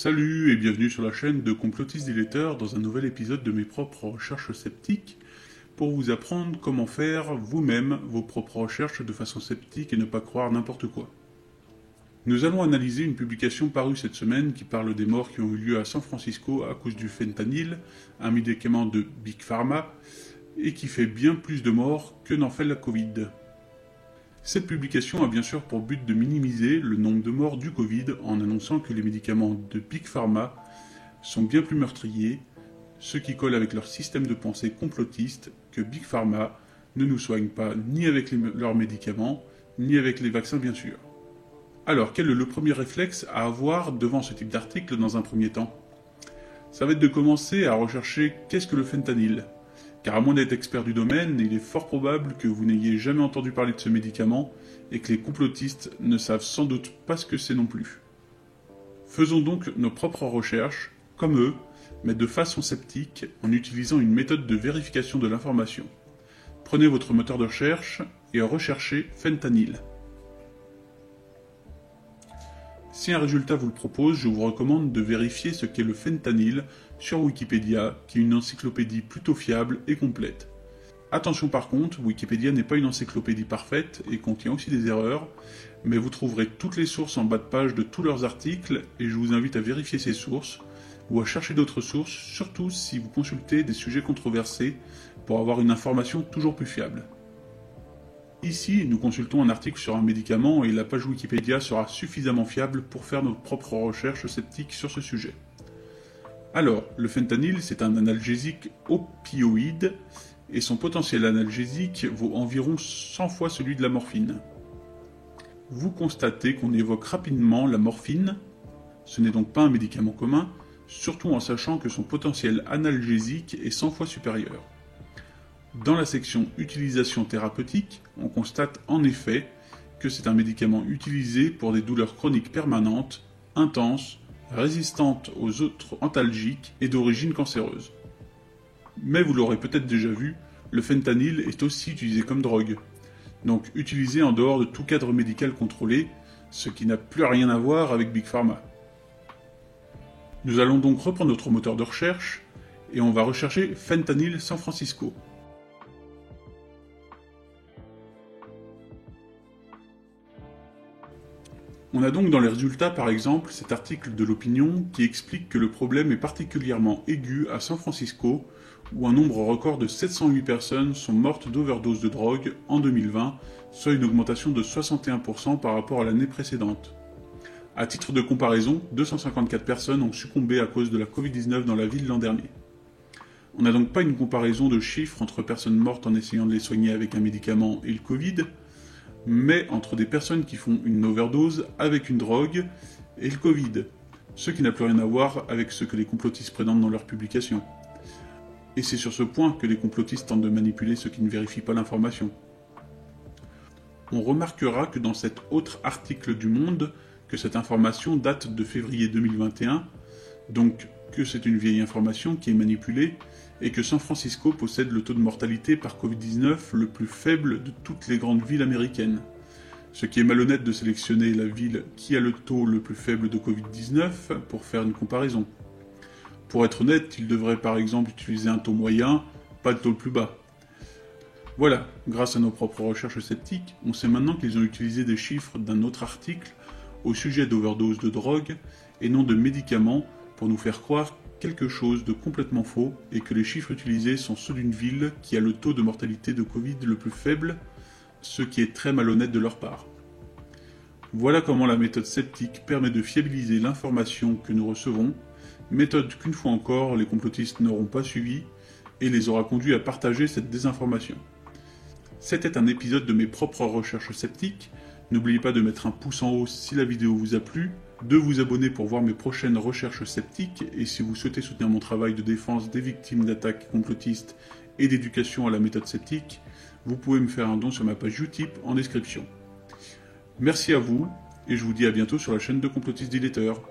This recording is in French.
Salut et bienvenue sur la chaîne de Complotiste Diletteur dans un nouvel épisode de mes propres recherches sceptiques pour vous apprendre comment faire vous-même vos propres recherches de façon sceptique et ne pas croire n'importe quoi. Nous allons analyser une publication parue cette semaine qui parle des morts qui ont eu lieu à San Francisco à cause du fentanyl, un médicament de Big Pharma, et qui fait bien plus de morts que n'en fait la Covid. Cette publication a bien sûr pour but de minimiser le nombre de morts du Covid en annonçant que les médicaments de Big Pharma sont bien plus meurtriers, ce qui colle avec leur système de pensée complotiste que Big Pharma ne nous soigne pas ni avec leurs médicaments, ni avec les vaccins bien sûr. Alors, quel est le premier réflexe à avoir devant ce type d'article dans un premier temps? Ça va être de commencer à rechercher qu'est-ce que le fentanyl. Car à moins d'être expert du domaine, il est fort probable que vous n'ayez jamais entendu parler de ce médicament et que les complotistes ne savent sans doute pas ce que c'est non plus. Faisons donc nos propres recherches, comme eux, mais de façon sceptique, en utilisant une méthode de vérification de l'information. Prenez votre moteur de recherche et recherchez fentanyl. Si un résultat vous le propose, je vous recommande de vérifier ce qu'est le fentanyl sur Wikipédia, qui est une encyclopédie plutôt fiable et complète. Attention par contre, Wikipédia n'est pas une encyclopédie parfaite et contient aussi des erreurs, mais vous trouverez toutes les sources en bas de page de tous leurs articles et je vous invite à vérifier ces sources ou à chercher d'autres sources, surtout si vous consultez des sujets controversés pour avoir une information toujours plus fiable. Ici, nous consultons un article sur un médicament et la page Wikipédia sera suffisamment fiable pour faire nos propres recherches sceptiques sur ce sujet. Alors, le fentanyl, c'est un analgésique opioïde et son potentiel analgésique vaut environ 100 fois celui de la morphine. Vous constatez qu'on évoque rapidement la morphine, ce n'est donc pas un médicament commun, surtout en sachant que son potentiel analgésique est 100 fois supérieur. Dans la section « Utilisation thérapeutique », on constate en effet que c'est un médicament utilisé pour des douleurs chroniques permanentes, intenses, résistantes aux autres antalgiques et d'origine cancéreuse. Mais vous l'aurez peut-être déjà vu, le fentanyl est aussi utilisé comme drogue, donc utilisé en dehors de tout cadre médical contrôlé, ce qui n'a plus rien à voir avec Big Pharma. Nous allons donc reprendre notre moteur de recherche et on va rechercher fentanyl San Francisco. On a donc dans les résultats par exemple cet article de l'Opinion qui explique que le problème est particulièrement aigu à San Francisco où un nombre record de 708 personnes sont mortes d'overdose de drogue en 2020, soit une augmentation de 61% par rapport à l'année précédente. À titre de comparaison, 254 personnes ont succombé à cause de la Covid-19 dans la ville l'an dernier. On n'a donc pas une comparaison de chiffres entre personnes mortes en essayant de les soigner avec un médicament et le Covid, mais entre des personnes qui font une overdose avec une drogue et le Covid, ce qui n'a plus rien à voir avec ce que les complotistes prétendent dans leurs publications. Et c'est sur ce point que les complotistes tentent de manipuler ceux qui ne vérifient pas l'information. On remarquera que dans cet autre article du Monde, que cette information date de février 2021, donc que c'est une vieille information qui est manipulée, et que San Francisco possède le taux de mortalité par Covid-19 le plus faible de toutes les grandes villes américaines. Ce qui est malhonnête de sélectionner la ville qui a le taux le plus faible de Covid-19 pour faire une comparaison. Pour être honnête, il devrait par exemple utiliser un taux moyen, pas le taux le plus bas. Voilà, grâce à nos propres recherches sceptiques, on sait maintenant qu'ils ont utilisé des chiffres d'un autre article au sujet d'overdose de drogue et non de médicaments pour nous faire croire quelque chose de complètement faux et que les chiffres utilisés sont ceux d'une ville qui a le taux de mortalité de Covid le plus faible, ce qui est très malhonnête de leur part. Voilà comment la méthode sceptique permet de fiabiliser l'information que nous recevons, méthode qu'une fois encore les complotistes n'auront pas suivie et les aura conduits à partager cette désinformation. C'était un épisode de mes propres recherches sceptiques. N'oubliez pas de mettre un pouce en haut si la vidéo vous a plu, de vous abonner pour voir mes prochaines recherches sceptiques, et si vous souhaitez soutenir mon travail de défense des victimes d'attaques complotistes et d'éducation à la méthode sceptique, vous pouvez me faire un don sur ma page Utip en description. Merci à vous, et je vous dis à bientôt sur la chaîne de Complotiste Diletteur.